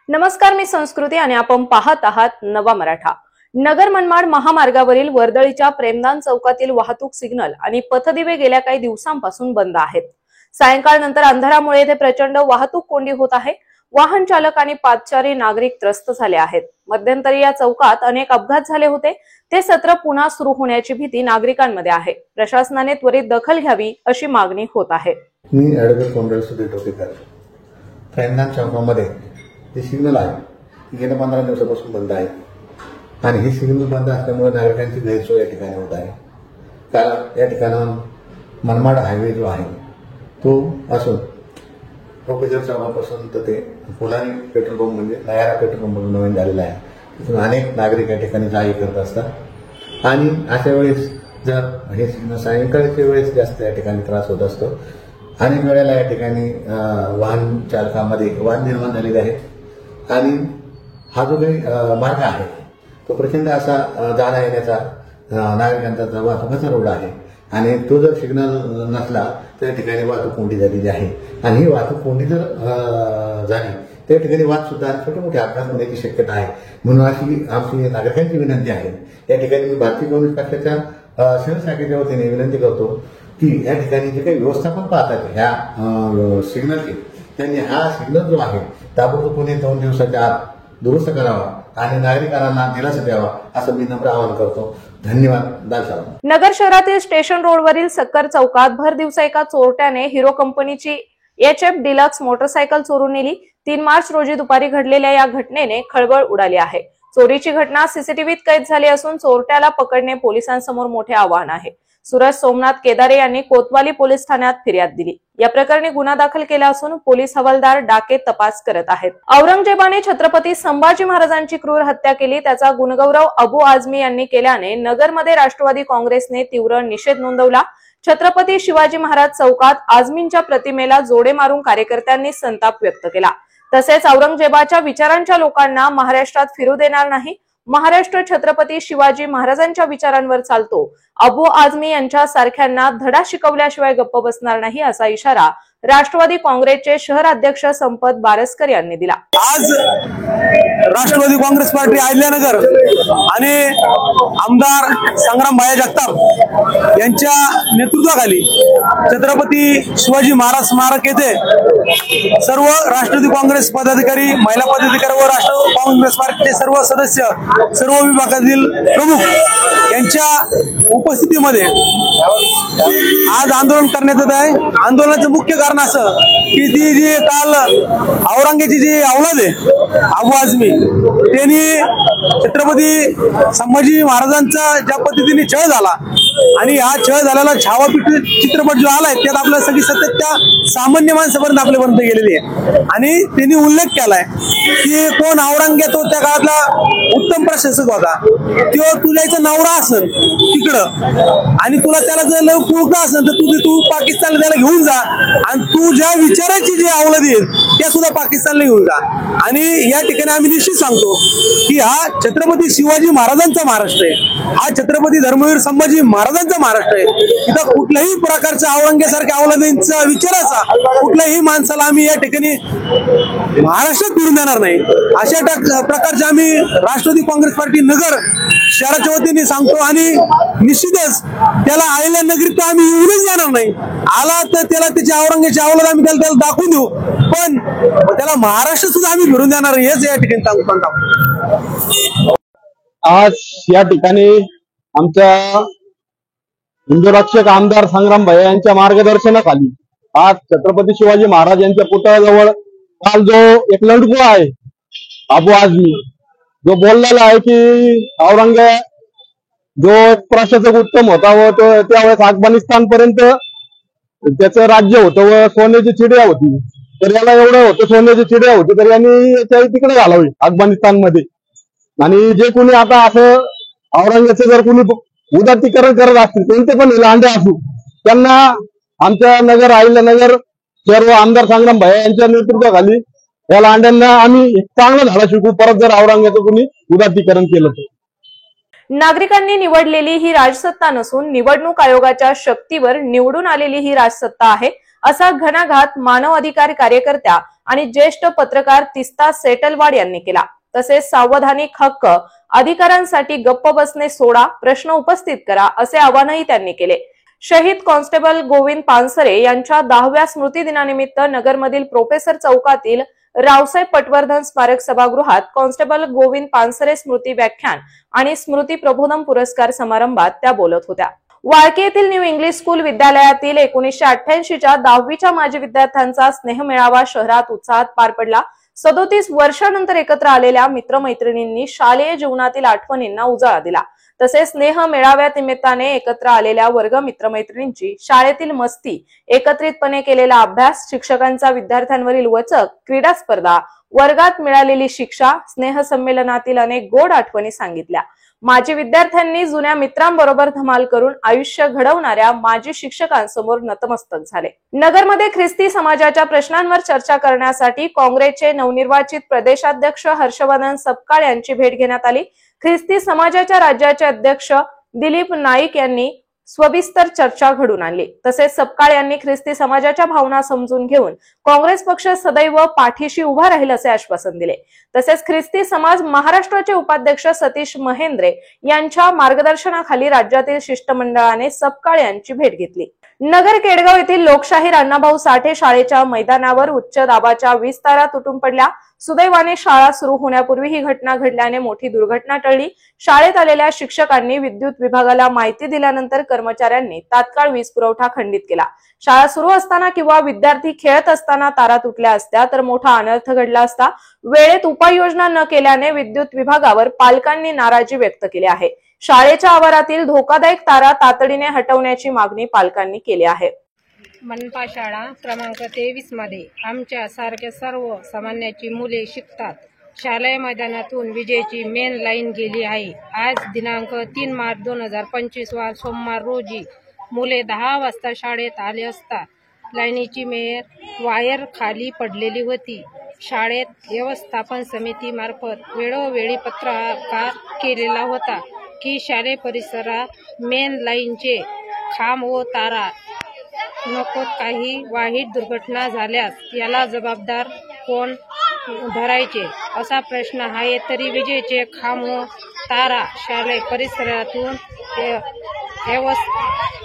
नमस्कार, मी संस्कृती आणि आपण पाहत आहात नवा मराठा। नगर मनमाड महामार्गावरील वर्दळीच्या प्रेमदान चौकातील वाहतूक सिग्नल आणि पथदिवे गेल्या काही दिवसांपासून बंद आहेत। सायंकाळ नंतर अंधारामुळे येथे प्रचंड वाहतूक कोंडी होत आहे। वाहन चालक आणि पादचारी नागरिक त्रस्त झाले आहेत। मध्यंतरी या चौकात अनेक अपघात झाले होते, ते सत्र पुन्हा सुरू होण्याची भीती नागरिकांमध्ये आहे। प्रशासनाने त्वरित दखल घ्यावी अशी मागणी होत आहे। मी ॲडव्होकेट कोंडल सुधीर टोकेकर। प्रेमदान चौकामध्ये जे सिग्नल आहे गेल्या 15 दिवसापासून बंद आहे आणि हे सिग्नल बंद असल्यामुळे नागरिकांची गैरसोय या ठिकाणी होत आहे। कारण या ठिकाणाहून मनमाड हायवे जो आहे तो असून प्रोफेसर चौकापासून तर ते फुलानी पेट्रोल पंप म्हणजे नयारा पेट्रोल पंप नवीन झालेला आहे, तिथून अनेक नागरिक या ठिकाणी जा-ये करत असतात आणि अशा वेळेस जर हे सिग्नल सायंकाळच्या वेळेस जास्त या ठिकाणी त्रास होत असतो। अनेक वेळेला या ठिकाणी वाहन चालकामध्ये वाद निर्माण झालेले आहेत आणि हा जो काही मार्ग आहे तो प्रचंड असा जाण्या येण्याचा नागरिकांचा वाहतुकीचा रोड आहे आणि तो जर सिग्नल नसला तर या ठिकाणी वाहतूक कोंडी झालेली आहे आणि ही वाहतूक कोंडी जर झाली त्या ठिकाणी वाद सुद्धा छोटे मोठे अपघात होण्याची शक्यता आहे। म्हणून अशी आमची नागरिकांची विनंती आहे। या ठिकाणी मी भारतीय कम्युनिस्ट पक्षाच्या शहर शाखेच्या वतीने विनंती करतो की या ठिकाणी जे काही व्यवस्थापन पाहतात ह्या सिग्नलचे, त्यांनी हा सिग्नल जो आहे ताबडतोब 2 दिवसाच्या आत दुरुस्त करावा आणि नागरिकांना दिलासा द्यावा असं मी नम्र आवाहन करतो। धन्यवाद। दालसाहेब। नगर शहरातील स्टेशन रोडवरील सक्कर चौकात भर दिवसा एका चोरट्याने हिरो कंपनीची HF डिलक्स मोटरसायकल चोरून नेली। 3 मार्च रोजी दुपारी घडलेल्या या घटनेने खळबळ उडाली आहे। चोरीची घटना सीसीटीव्हीत कैद झाली असून चोरट्याला पकडणे पोलिसांसमोर मोठे आव्हान आहे। सूरज सोमनाथ केदारे यांनी कोतवाली पोलीस ठाण्यात फिर्याद दिली। या प्रकरणी गुन्हा दाखल केला असून पोलीस हवालदार डाके तपास करत आहेत। औरंगजेबाने छत्रपती संभाजी महाराजांची क्रूर हत्या केली, त्याचा गुणगौरव अबू आझमी यांनी केल्याने नगरमध्ये राष्ट्रवादी काँग्रेसने तीव्र निषेध नोंदवला। छत्रपती शिवाजी महाराज चौकात आझमींच्या प्रतिमेला जोडे मारून कार्यकर्त्यांनी संताप व्यक्त केला। तसेच औरंगजेबाच्या विचारांच्या लोकांना महाराष्ट्रात फिरू देणार नाही। महाराष्ट्र छत्रपती शिवाजी महाराजांच्या विचारांवर चालतो। अबू आझमी यांच्या सारख्यांना धडा शिकवल्याशिवाय गप्प बसणार नाही असा इशारा राष्ट्रवादी काँग्रेसचे शहर अध्यक्ष संपत बारसकर यांनी दिला। आज राष्ट्रवादी काँग्रेस पार्टी अहिल्यानगर आणि आमदार संग्राम भाया जगताप यांच्या नेतृत्वाखाली छत्रपती शिवाजी महाराज स्मारक येथे सर्व राष्ट्रवादी काँग्रेस पदाधिकारी, महिला पदाधिकारी व राष्ट्रवादी काँग्रेस पार्टीचे सर्व सदस्य, सर्व विभागातील प्रमुख यांच्या उपस्थितीमध्ये आज आंदोलन करण्यात येत आहे। आंदोलनाचं मुख्य कारण असं की ती जी काल औरंगजेबाची जी औलाद आहे अबू आझमी, त्यांनी छत्रपती संभाजी महाराजांचा ज्या पद्धतीने छळ झाला आणि हा छळ झालेला छावा चित्रपट जो आलाय त्यात आपल्या सगळी सत्य सामान्य माणसापर्यंत आपल्यापर्यंत गेलेली आहे आणि त्यांनी उल्लेख केलाय की कोण औरंगजेब तो त्या काळातला उत्तम प्रशासक होता, तो तुझ्याचा नवरा असेल तिकडं आणि तुला त्याला जर लव पुळका असेल तर तू पाकिस्तानला त्याला घेऊन जा आणि तू ज्या विचाराची जी औलाद येईल त्या सुद्धा पाकिस्तानला घेऊन जा। आणि या ठिकाणी आम्ही निश्चित सांगतो की हा छत्रपती शिवाजी महाराजांचा महाराष्ट्र आहे, हा छत्रपती धर्मवीर संभाजी महाराजांचा महाराष्ट्र आहे। इथं कुठल्याही प्रकारचा औरंगजेबासारख्या औलादींचा विचाराचा कुठल्याही माणसाला आम्ही या ठिकाणी महाराष्ट्रात फिरून देणार नाही। अशा प्रकारचे आम्ही राष्ट्रवादी काँग्रेस पार्टी नगर शहराच्या वतीने सांगतो आणि निश्चितच त्याला अहिल्यानगरीत आम्ही येऊनच जाणार नाही। आला तर त्याला त्याची औरंगजेबाची औलाद आम्ही त्याला दाखवून देऊ, पण त्याला महाराष्ट्र सुद्धा आम्ही फिरून देणार नाही हेच या ठिकाणी सांगतो। आज या ठिकाणी आमच्या हिंदू रक्षक आमदार संग्राम भाई यांच्या मार्गदर्शनाखाली आज छत्रपती शिवाजी महाराज यांच्या पुतळ्याजवळ काल जो एक लंडगोळा आहे अबू आझमी जो बोललेला आहे की औरंगजेब जो प्रशासक उत्तम होता व तो त्यावेळेस अफगाणिस्तान पर्यंत त्याचं राज्य होतं व सोन्याची चिडिया होती, तर याला एवढं होतं सोन्याची चिडिया होती तर यांनी त्याही तिकडे घालावी अफगाणिस्तान मध्ये। आणि जे कोणी आता असं औरंगजेबाचं जर कोणी उदात्तीकरण करत असतील कोणते पण लांडे असू त्यांना आमच्या नगर अहिल्यानगर सर्व आमदार संग्राम भाई यांच्या नेतृत्वाखाली या लांड्यांना आम्ही चांगला धडा शिकू परत जर औरंगजेबाचं कोणी उदात्तीकरण केलं तर। नागरिकांनी निवडलेली ही राजसत्ता नसून निवडणूक आयोगाच्या शक्तीवर निवडून आलेली ही राजसत्ता आहे, असा घणाघात मानव अधिकार कार्यकर्त्या आणि ज्येष्ठ पत्रकार तिस्ता सेटलवाड यांनी केला। तसेच संवैधानिक हक्क अधिकारांसाठी गप्प बसणे सोडा, प्रश्न उपस्थित करा असे आवाहनही त्यांनी केले। शहीद कॉन्स्टेबल गोविंद पानसरे यांच्या 10व्या स्मृती दिनानिमित्त नगरमधील प्रोफेसर चौकातील रावसाहेब पटवर्धन स्मारक सभागृहात कॉन्स्टेबल गोविंद पानसरे स्मृती व्याख्यान आणि स्मृती प्रबोधन पुरस्कार समारंभात त्या बोलत होत्या। वाळकी येथील न्यू इंग्लिश स्कूल विद्यालयातील 1988च्या 10वीच्या माजी विद्यार्थ्यांचा स्नेह मेळावा शहरात उत्साहात पार पडला। 37 वर्षांनंतर एकत्र आलेल्या मित्रमैत्रिणींनी शालेय जीवनातील आठवणींना उजाळा दिला। तसेच स्नेह मेळाव्या निमित्ताने एकत्र आलेल्या वर्ग मित्रमैत्रिणींची शाळेतील मस्ती, एकत्रितपणे केलेला अभ्यास, शिक्षकांचा विद्यार्थ्यांवरील वचक, क्रीडा स्पर्धा, वर्गात मिळालेली शिक्षा, स्नेह संमेलनातील अनेक गोड आठवणी सांगितल्या। माजी विद्यार्थ्यांनी जुन्या मित्रांबरोबर धमाल करून आयुष्य घडवणाऱ्या माजी शिक्षकांसमोर नतमस्तक झाले। नगरमध्ये ख्रिस्ती समाजाच्या प्रश्नांवर चर्चा करण्यासाठी काँग्रेसचे नवनिर्वाचित प्रदेशाध्यक्ष हर्षवर्धन सपकाळ यांची भेट घेण्यात आली। ख्रिस्ती समाजाच्या राज्याचे अध्यक्ष दिलीप नाईक यांनी सविस्तर चर्चा घडून आणली। तसेच सपकाळ यांनी ख्रिस्ती समाजाच्या भावना समजून घेऊन काँग्रेस पक्ष सदैव पाठीशी उभा राहील असे आश्वासन दिले। तसेच ख्रिस्ती समाज महाराष्ट्राचे उपाध्यक्ष सतीश महेंद्रे यांच्या मार्गदर्शनाखाली राज्यातील शिष्टमंडळाने सपकाळ यांची भेट घेतली। नगर केडगाव येथील लोकशाहीर अण्णाभाऊ साठे शाळेच्या मैदानावर उच्च दाबाच्या 20 तारा तुटून पडल्या। सुदैवाने शाळा सुरू होण्यापूर्वी ही घटना घडल्याने मोठी दुर्घटना टळली। शाळेत आलेल्या शिक्षकांनी विद्युत विभागाला माहिती दिल्यानंतर कर्मचाऱ्यांनी तात्काळ वीज पुरवठा खंडित केला। शाळा सुरू असताना किंवा विद्यार्थी खेळत असताना तारा तुटल्या असत्या तर मोठा अनर्थ घडला असता। वेळेत उपाययोजना न केल्याने विद्युत विभागावर पालकांनी नाराजी व्यक्त केली आहे। शाळेच्या आवारातील धोकादायक तारा तातडीने हटवण्याची मागणी पालकांनी केली आहे। मनपा शाळा क्रमांक 23 मध्ये आमच्या सारख्या सर्व सामान्याची मुले शिकतात। शालेय मैदानातून विजेची मेन लाईन गेली आहे। आज दिनांक 3 मार्च 2025 वार सोमवार रोजी मुले 10 वाजता शाळेत आले असता लाईनीची मेन वायर खाली पडलेली होती। शाळेत व्यवस्थापन समितीमार्फत वेळोवेळी पत्रकार केलेला होता की शालेय परिसरात मेन लाईनचे खांब व तारा नको, काही वाईट दुर्घटना झाल्यास याला जबाबदार कोण धरायचे असा प्रश्न आहे। तरी विजेचे खांब व तारा शालेय परिसरातून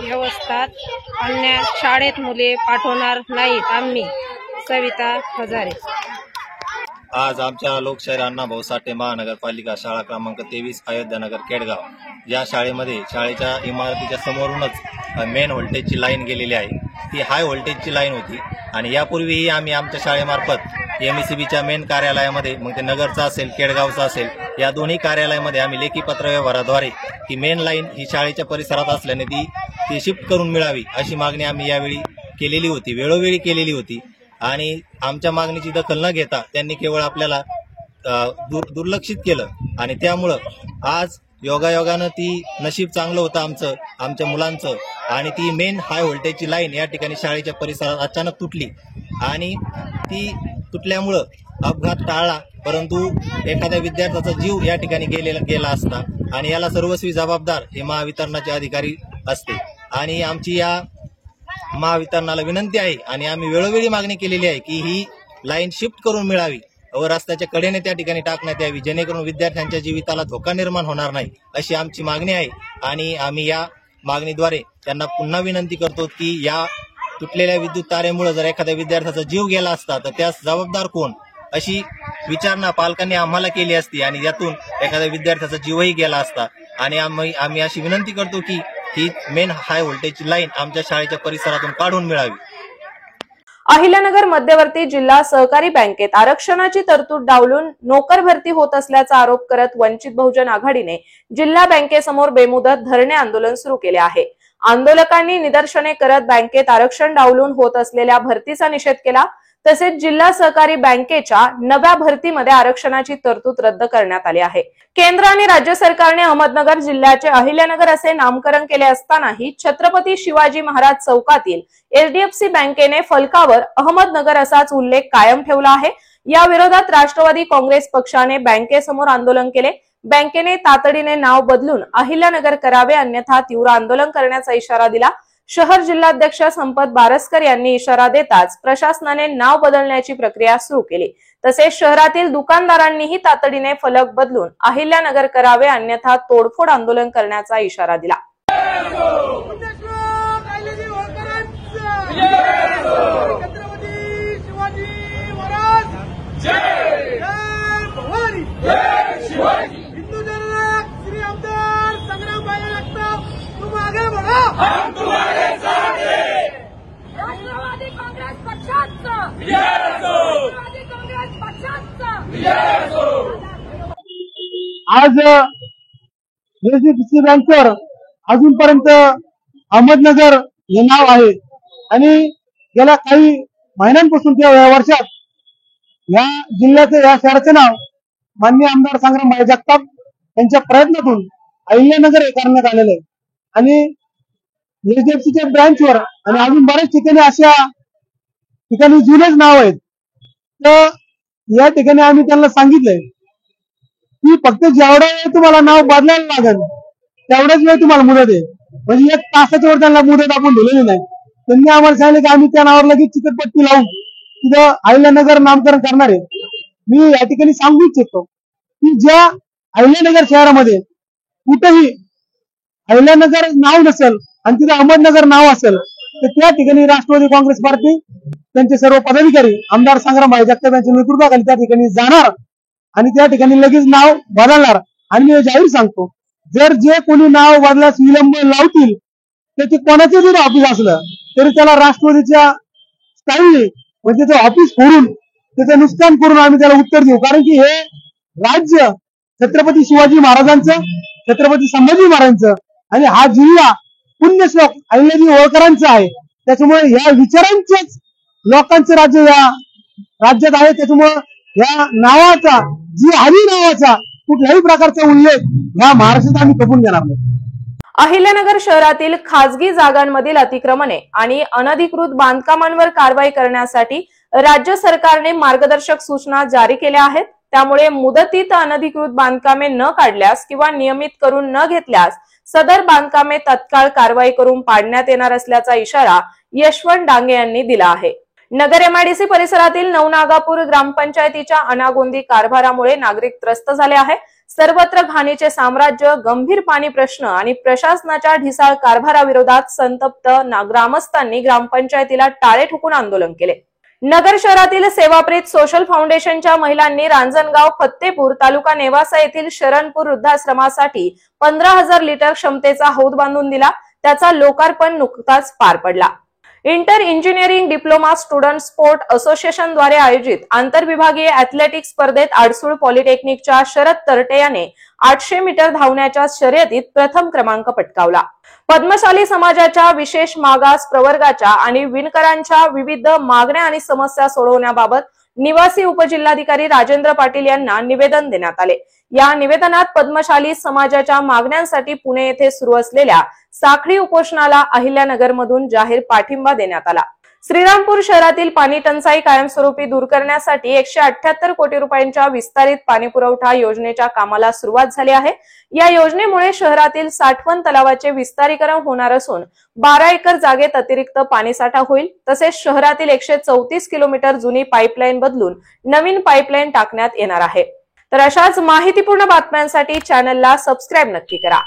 व्यवस्थात आणण्यास शाळेत मुले पाठवणार नाहीत। आम्ही सविता हजारे। आज आमच्या लोकशाहीर अण्णाभाऊ साठे महानगरपालिका शाळा क्रमांक 23 अयोध्यानगर केडगाव या शाळेमध्ये शाळेच्या इमारतीच्या समोरूनच मेन व्होल्टेजची लाईन गेलेली आहे। ती हाय व्होल्टेजची लाईन होती आणि यापूर्वीही आम्ही आमच्या शाळेमार्फत एमएससीबीच्या मेन कार्यालयामध्ये, मग ते नगरचा असेल केडगावचा असेल, या दोन्ही कार्यालयामध्ये आम्ही लेखी पत्रव्यवहाराद्वारे ही मेन लाईन ही शाळेच्या परिसरात असल्याने ती शिफ्ट करून मिळावी अशी मागणी आम्ही यावेळी केलेली होती, वेळोवेळी केलेली होती। आणि आमच्या मागणीची दखल न घेता त्यांनी केवळ आपल्याला दुर्लक्षित केलं आणि त्यामुळं आज योगायोगानं ती नशीब चांगलं होतं आमच्या मुलांचं आणि ती मेन हाय व्होल्टेजची लाईन या ठिकाणी शाळेच्या परिसरात अचानक तुटली आणि ती तुटल्यामुळं अपघात टाळला, परंतु एखाद्या विद्यार्थ्याचा जीव या ठिकाणी गेला असता आणि याला सर्वस्वी जबाबदार हे महावितरणाचे अधिकारी असते। आणि आमची या महावितरणाला विनंती आहे आणि आम्ही वेळोवेळी मागणी केलेली आहे की ही लाईन शिफ्ट करून मिळावी व रस्त्याच्या कडेने त्या ठिकाणी टाकण्यात यावी, जेणेकरून विद्यार्थ्यांच्या जीविताला धोका निर्माण होणार नाही अशी आमची मागणी आहे। आणि आम्ही या मागणीद्वारे त्यांना पुन्हा विनंती करतो की या तुटलेल्या विद्युत तारेमुळे जर एखाद्या विद्यार्थ्याचा जीव गेला असता तर त्यास जबाबदार कोण अशी विचारणा पालकांनी आम्हाला केली असती आणि यातून एखाद्या विद्यार्थ्याचा जीवही गेला असता। आणि आम्ही अशी विनंती करतो की ही मेन हाय व्होल्टेजची लाईन आमच्या शाळेच्या परिसरातून काढून मिळावी। अहिल्यानगर मध्यवर्ती जिल्हा सहकारी बँकेत आरक्षणाची तरतूद डावलून नोकर भरती होत असल्याचा आरोप करत वंचित बहुजन आघाडीने जिल्हा बँकेसमोर बेमुदत धरणे आंदोलन सुरू केले आहे। आंदोलकांनी निदर्शने करत बँकेत आरक्षण डावलून होत असलेल्या भरतीचा निषेध केला। तसेच जिल्हा सहकारी बँकेच्या नव्या भरतीमध्ये आरक्षणाची तरतूद रद्द करण्यात आली आहे। केंद्र आणि राज्य सरकारने अहमदनगर जिल्ह्याचे अहिल्यानगर असे नामकरण केले असतानाही छत्रपती शिवाजी महाराज चौकातील एचडीएफसी बँकेने फलकावर अहमदनगर असाच उल्लेख कायम ठेवला आहे। या विरोधात राष्ट्रवादी काँग्रेस पक्षाने बँकेसमोर आंदोलन केले। बँकेने तातडीने नाव बदलून अहिल्यानगर करावे, अन्यथा तीव्र आंदोलन करण्याचा इशारा दिला। शहर जिल्हाध्यक्ष संपत बारसकर यांनी इशारा देताच प्रशासनाने नाव बदलण्याची प्रक्रिया सुरू केली। तसेच शहरातील दुकानदारांनीही तातडीने फलक बदलून अहिल्यानगर करावे, अन्यथा तोडफोड आंदोलन करण्याचा इशारा दिला। राष्ट्रवादी काँग्रेस पक्षाचा आज एचडीएफसी बँकेवर अजूनपर्यंत अहमदनगर हे नाव आहे आणि गेल्या काही महिन्यांपासून किंवा वर्षात या जिल्ह्याचे, या शहराचे नाव माननीय आमदार संग्राम जगताप यांच्या प्रयत्नातून अहिल्यानगर हे करण्यात आलेलं आहे। आणि एचडीएफसीच्या ब्रँचवर आणि अजून बऱ्याच ठिकाणी अशा ठिकाणी जुनेच नाव आहेत। तर या ठिकाणी आम्ही त्यांना सांगितलंय की फक्त जेवढा वेळ तुम्हाला नाव बदलायला लागेल तेवढाच वेळ तुम्हाला मुदत आहे, म्हणजे 1 तासाच्या वर त्यांना मुदत आपण दिलेली नाही। त्यांनी आम्हाला सांगितलं की आम्ही त्या नावावर लगेच चिकटपट्टी लावून तिथं अहिल्यानगर नामकरण करणार आहे। मी या ठिकाणी सांगू इच्छितो की ज्या अहिल्यानगर शहरामध्ये कुठेही अहिल्यानगर नाव नसेल आणि तिथे अहमदनगर नाव असेल तर त्या ठिकाणी राष्ट्रवादी काँग्रेस पार्टी त्यांचे सर्व पदाधिकारी आमदार संग्राम जगताप यांच्या नेतृत्वाखाली त्या ठिकाणी जाणार आणि त्या ठिकाणी लगेच नाव बदलणार। आणि मी जाहीर सांगतो, जर जे कोणी नाव बदलास विलंब लावतील त्याचे कोणाचे जरी ऑफिस असलं तरी त्याला राष्ट्रवादीच्या स्टाईलने म्हणजे ते ऑफिस फोडून त्याचं नुकसान करून आम्ही त्याला उत्तर देऊ। कारण की हे राज्य छत्रपती शिवाजी महाराजांचं, छत्रपती संभाजी महाराजांचं आणि हा जिल्हा पुण्यश्लोक अहिल्याजी होळकरांचा आहे। त्याच्यामुळे या विचारांचेच लोकांचं राज्य या राज्यात आहे। त्याच्यामुळे या नावाचा, जी हरी नावाचा कुठल्याही प्रकारचा उल्लेख या महाराष्ट्रात आम्ही कबूल घेणार नाही। अहिल्यानगर शहरातील खासगी जागांमधील अतिक्रमणे आणि अनधिकृत बांधकामांवर कारवाई करण्यासाठी राज्य सरकारने मार्गदर्शक सूचना जारी केल्या आहेत। त्यामुळे मुदतीत अनधिकृत बांधकामे न काढल्यास किंवा नियमित करून न घेतल्यास सदर बांधकामे तत्काळ कारवाई करून पाडण्यात येणार असल्याचा इशारा यशवंत डांगे यांनी दिला आहे। नगर एमआयडीसी परिसरातील नवनागापूर ग्रामपंचायतीच्या अनागोंदी कारभारामुळे नागरिक त्रस्त झाले आहे। सर्वत्र घाणीचे साम्राज्य, गंभीर पाणी प्रश्न आणि प्रशासनाच्या ढिसाळ कारभाराविरोधात संतप्त ग्रामस्थांनी ग्रामपंचायतीला टाळे ठोकून आंदोलन केले। नगर शहरातील सेवाप्रीत सोशल फाउंडेशनच्या महिलांनी रांजणगाव, फत्तेपूर, तालुका नेवासा येथील शरणपूर वृद्धाश्रमासाठी 15,000 लिटर क्षमतेचा हौद बांधून दिला। त्याचा लोकार्पण नुकताच पार पडला। Inter engineering diploma student sport association द्वारे आयोजित आंतरविभागीय ऍथलेटिक्स स्पर्धेत आडसूळ पॉलिटेक्निकच्या शरद तरटे याने 800 मीटर धावण्याच्या शर्यतीत प्रथम क्रमांक पटकावला। पद्मशाली समाजाच्या विशेष मागास प्रवर्गाच्या आणि विणकरांच्या विविध मागण्या आणि समस्या सोडवण्याबाबत निवासी उपजिल्हाधिकारी राजेंद्र पाटील यांना निवेदन देण्यात आले। या निवेदनात पद्मशाली समाजाच्या मागण्यांसाठी पुणे येथे सुरू असलेल्या साखळी उपोषणाला अहिल्यानगर मधून जाहीर पाठिंबा देण्यात आला। श्रीरामपूर शहरातील पाणी टंचाई कायमस्वरूपी दूर करण्यासाठी 178 कोटी रुपयांच्या विस्तारित पाणी पुरवठा योजनेच्या कामाला सुरुवात झाली आहे। या योजनेमुळे शहरातील साठवण तलावाचे विस्तारीकरण होणार असून 12 एकर जागेत अतिरिक्त पाणीसाठा होईल। तसेच शहरातील 134 किलोमीटर जुनी पाईपलाईन बदलून नवीन पाईपलाईन टाकण्यात येणार आहे। तर अशाच माहितीपूर्ण बातम्यांसाठी चॅनलला सबस्क्राईब नक्की करा।